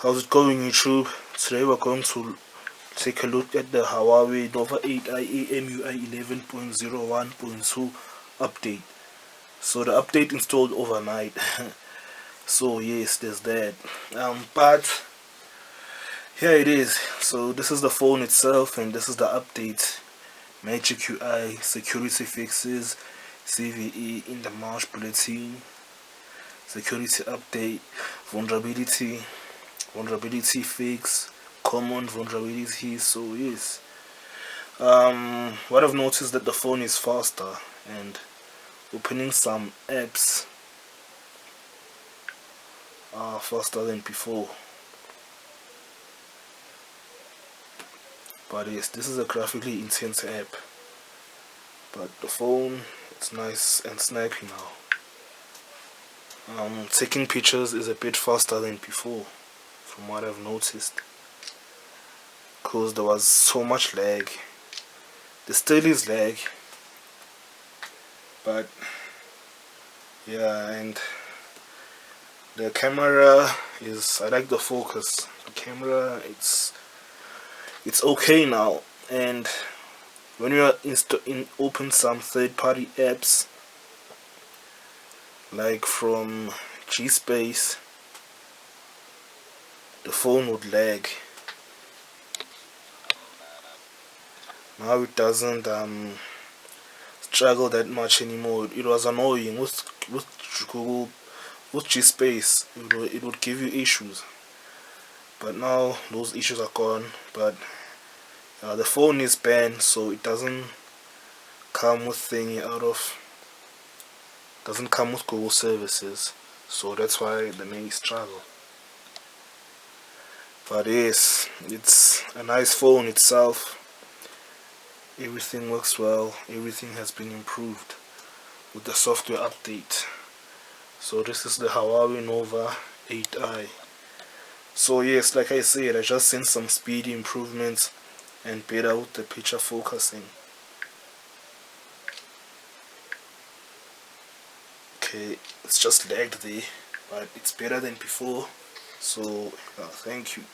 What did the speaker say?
How's it going, YouTube? Today we're going to take a look at the Huawei Nova 8i EMUI 11.01.2 update. So the update installed overnight. So yes, there's that. But here it is. So this is the phone itself, and this is the update. Magic UI, security fixes, CVE in the March bulletin, security update, vulnerability fix, common vulnerabilities. So yes, what I've noticed that the phone is faster, and opening some apps are faster than before. But yes, this is a graphically intense app, but the phone, it's nice and snappy now. Taking pictures is a bit faster than before, from what I've noticed, because there was so much lag. There still is lag, but yeah. And the camera is, I like the focus. The camera, it's okay now. And when you are open some third-party apps like from G-Space, the phone would lag. Now it doesn't struggle that much anymore. It was annoying with Google, with G-Space. It would give you issues, but now those issues are gone. But the phone is banned, so it doesn't come with doesn't come with Google services, so that's why they may struggle. But yes, it's a nice phone itself. Everything works well. Everything has been improved with the software update. So this is the Huawei Nova 8i. So yes, like I said, I just seen some speedy improvements and better with the picture focusing. Okay, it's just lagged there, but it's better than before. So thank you.